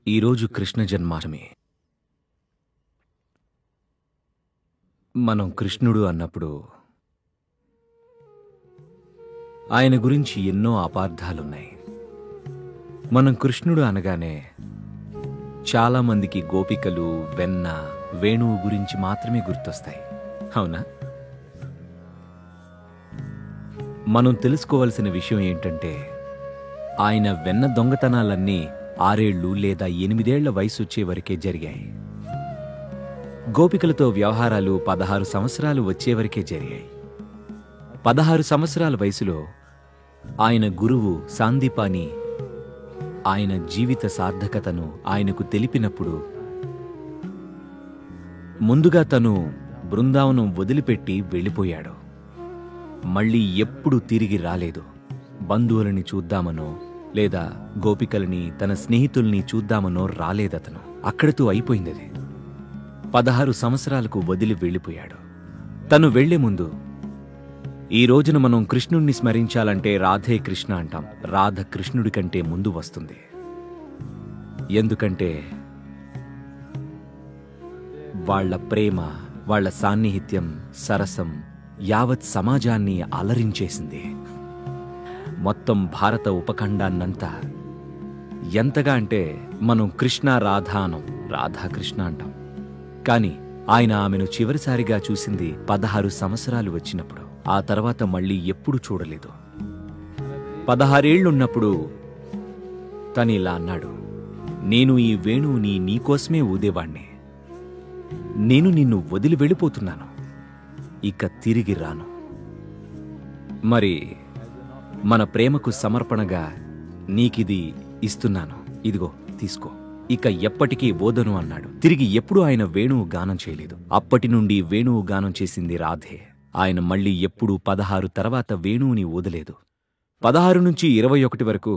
ఈరోజు కృష్ణ జన్మాష్టమి. మనం కృష్ణుడు అన్నప్పుడు ఆయన గురించి ఎన్నో అపార్థాలున్నాయి. మనం కృష్ణుడు అనగానే చాలామందికి గోపికలు, వెన్న, వేణువు గురించి మాత్రమే గుర్తొస్తాయి. అవునా? మనం తెలుసుకోవలసిన విషయం ఏంటంటే ఆయన వెన్న దొంగతనాలన్నీ 6 ఏళ్ళు లేదా 8 ఏళ్ల వయసు వచ్చే వరకే జరిగాయి. గోపికలతో వ్యవహారాలు 16 సంవత్సరాలు వచ్చేవరకే జరిగాయి. 16 సంవత్సరాల వయసులో ఆయన గురువు సాందీపాని ఆయన జీవిత సార్థకతను ఆయనకు తెలిపినప్పుడు ముందుగా తను బృందావనం వదిలిపెట్టి వెళ్ళిపోయాడు. మళ్ళీ ఎప్పుడూ తిరిగి రాలేదు. బంధువులని చూద్దామనో లేదా గోపికలని, తన స్నేహితుల్ని చూద్దామనో రాలేదతను. అక్కడితో అయిపోయిందది. 16 సంవత్సరాలకు వదిలి వెళ్ళిపోయాడు. తను వెళ్లే ముందు, ఈ రోజున మనం కృష్ణుణ్ణి స్మరించాలంటే రాధే కృష్ణ అంటాం. రాధ కృష్ణుడి కంటే ముందు వస్తుంది. ఎందుకంటే వాళ్ల ప్రేమ, వాళ్ల సాన్నిహిత్యం, సరసం యావత్ సమాజాన్ని అలరించేసింది. మొత్తం భారత ఉపఖండాన్నంతా. ఎంతగా అంటే మనం కృష్ణ రాధా అనం, రాధాకృష్ణ అంటాం. కాని ఆయన ఆమెను చివరిసారిగా చూసింది 16 సంవత్సరాలు వచ్చినప్పుడు. ఆ తర్వాత మళ్ళీ ఎప్పుడూ చూడలేదు. 16 ఏళ్లున్నప్పుడు తనిలా అన్నాడు, నేను ఈ వేణువుని నీకోసమే ఊదేవాణ్ణి. నేను నిన్ను వదిలి వెళ్ళిపోతున్నాను. ఇక తిరిగి రాను. మరి మన ప్రేమకు సమర్పణగా నీకిది ఇస్తున్నాను. ఇదిగో తీసుకో. ఇక ఎప్పటికీ ఓదను అన్నాడు. తిరిగి ఎప్పుడూ ఆయన వేణువు గానం చేయలేదు. అప్పటి నుండి వేణువు గానం చేసింది రాధే. ఆయన మళ్ళీ ఎప్పుడూ 16 తర్వాత వేణువుని ఊదలేదు. 16 నుంచి 21 వరకు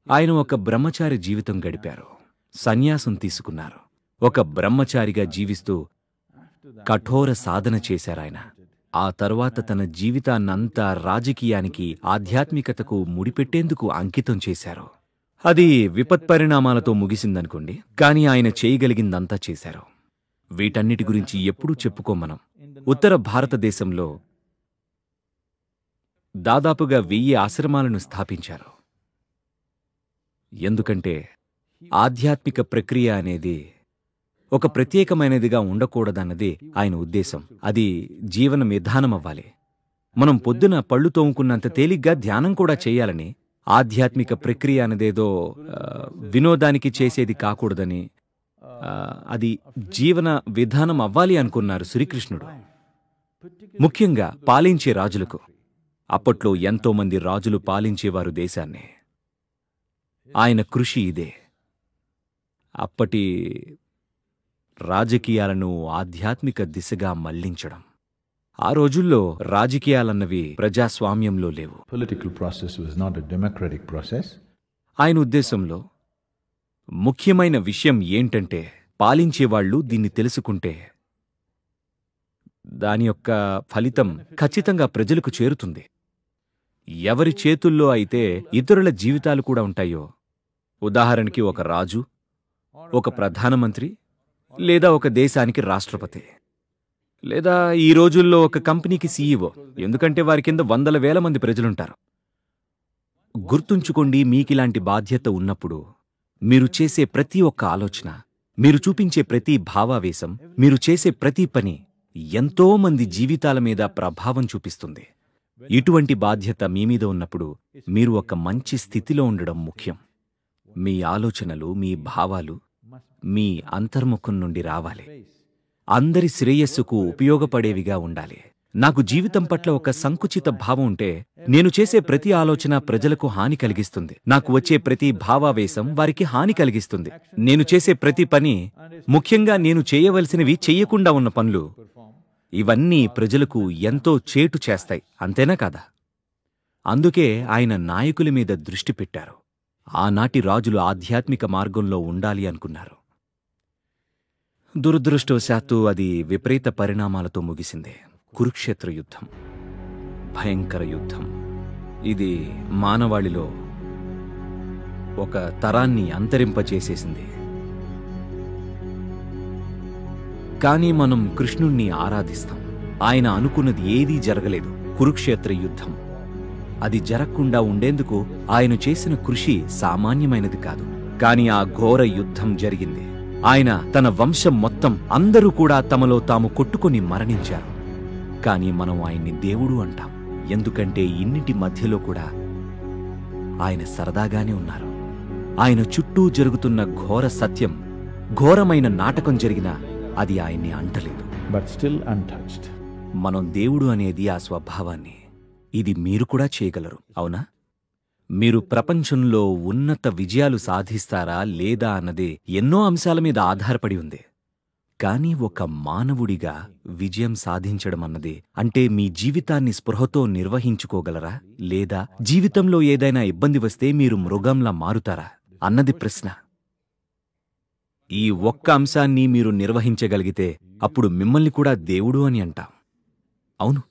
ఆయన ఒక బ్రహ్మచారి జీవితం గడిపారు. సన్యాసం తీసుకున్నారు. ఒక బ్రహ్మచారిగా జీవిస్తూ కఠోర సాధన చేశారాయన. ఆ తరువాత తన జీవితాన్నంతా రాజకీయానికి, ఆధ్యాత్మికతకు ముడిపెట్టేందుకు అంకితం చేశారు. అది విపత్పరిణామాలతో ముగిసిందనుకోండి. కాని ఆయన చేయగలిగిందంతా చేశారు. వీటన్నిటి గురించి ఎప్పుడూ చెప్పుకోమనం. ఉత్తర భారతదేశంలో దాదాపుగా 1000 ఆశ్రమాలను స్థాపించారు. ఎందుకంటే ఆధ్యాత్మిక ప్రక్రియ అనేది ఒక ప్రత్యేకమైనదిగా ఉండకూడదన్నది ఆయన ఉద్దేశం. అది జీవన విధానమవ్వాలి. మనం పొద్దున పళ్ళు తోముకున్నంత తేలిగ్గా ధ్యానం కూడా చేయాలని, ఆధ్యాత్మిక ప్రక్రియ అనేదేదో వినోదానికి చేసేది కాకూడదని, అది జీవన విధానం అవ్వాలి అనుకున్నారు శ్రీకృష్ణుడు. ముఖ్యంగా పాలించే రాజులకు. అప్పట్లో ఎంతోమంది రాజులు పాలించేవారు దేశాన్ని. ఆయన కృషి ఇదే. అప్పటి రాజకీయాలను ఆధ్యాత్మిక దిశగా మళ్లించడం. ఆ రోజుల్లో రాజకీయాలన్నవి ప్రజాస్వామ్యంలో లేవు. ఆయన ఉద్దేశంలో ముఖ్యమైన విషయం ఏంటంటే పాలించేవాళ్లు దీన్ని తెలుసుకుంటే దాని యొక్క ఫలితం ఖచ్చితంగా ప్రజలకు చేరుతుంది. ఎవరి చేతుల్లో అయితే ఇతరుల జీవితాలు కూడా ఉంటాయో, ఉదాహరణకి ఒక రాజు, ఒక ప్రధానమంత్రి, లేదా ఒక దేశానికి రాష్ట్రపతి, లేదా ఈ రోజుల్లో ఒక కంపెనీకి సీఈఓ. ఎందుకంటే వారి కింద వందల వేల మంది ప్రజలుంటారు. గుర్తుంచుకోండి, మీకిలాంటి బాధ్యత ఉన్నప్పుడు మీరు చేసే ప్రతి ఒక్క ఆలోచన, మీరు చూపించే ప్రతి భావావేశం, మీరు చేసే ప్రతి పని ఎంతో మంది జీవితాల మీద ప్రభావం చూపిస్తుంది. ఇటువంటి బాధ్యత మీ మీద ఉన్నప్పుడు మీరు ఒక మంచి స్థితిలో ఉండడం ముఖ్యం. మీ ఆలోచనలు, మీ భావాలు మీ అంతర్ముఖం నుండి రావాలి. అందరి శ్రేయస్సుకు ఉపయోగపడేవిగా ఉండాలి. నాకు జీవితం పట్ల ఒక సంకుచిత భావం ఉంటే నేను చేసే ప్రతి ఆలోచన ప్రజలకు హాని కలిగిస్తుంది. నాకు వచ్చే ప్రతి భావావేశం వారికి హాని కలిగిస్తుంది. నేను చేసే ప్రతి పని, ముఖ్యంగా నేను చేయవలసినవి చెయ్యకుండా ఉన్న పనులు, ఇవన్నీ ప్రజలకు ఎంతో చేటు చేస్తాయి. అంతేనా కాదా? అందుకే ఆయన నాయకుల మీద దృష్టి పెట్టారు. ఆనాటి రాజులు ఆధ్యాత్మిక మార్గంలో ఉండాలి అనుకున్నారు. దురదృష్టవశాత్తు అది విపరీత పరిణామాలతో ముగిసింది. కురుక్షేత్ర యుద్ధం, భయంకర యుద్ధం. ఇది మానవాళిలో ఒక తరాన్ని అంతరింపచేసేసింది. కానీ మనం కృష్ణుణ్ణి ఆరాధిస్తాం. ఆయన అనుకున్నది ఏదీ జరగలేదు. కురుక్షేత్ర యుద్ధం, అది జరగకుండా ఉండేందుకు ఆయన చేసిన కృషి సామాన్యమైనది కాదు. కాని ఆ ఘోర యుద్ధం జరిగింది. ఆయన, తన వంశం మొత్తం, అందరూ కూడా తమలో తాము కొట్టుకొని మరణించారు. కాని మనం ఆయన్ని దేవుడు అంటాం. ఎందుకంటే ఇన్నిటి మధ్యలో కూడా ఆయన సరదాగానే ఉన్నారు. ఆయన చుట్టూ జరుగుతున్న ఘోర సత్యం, ఘోరమైన నాటకం జరిగినా అది ఆయన్ని అంటలేదు. but still untouched. మనం దేవుడు అనేది ఆ స్వభావాన్ని. ఇది మీరు కూడా చేయగలరు, అవునా? మీరు ప్రపంచంలో ఉన్నత విజయాలు సాధిస్తారా లేదా అన్నదే ఎన్నో అంశాల మీద ఆధారపడి ఉంది. కానీ ఒక మానవుడిగా విజయం సాధించడం అన్నదే, అంటే మీ జీవితాన్ని స్పృహతో నిర్వహించుకోగలరా, లేదా జీవితంలో ఏదైనా ఇబ్బంది వస్తే మీరు మృగంలా మారుతారా అన్నది ప్రశ్న. ఈ ఒక్క అంశాన్ని మీరు నిర్వహించగలిగితే అప్పుడు మిమ్మల్ని కూడా దేవుడు అని అంటాం. అవును.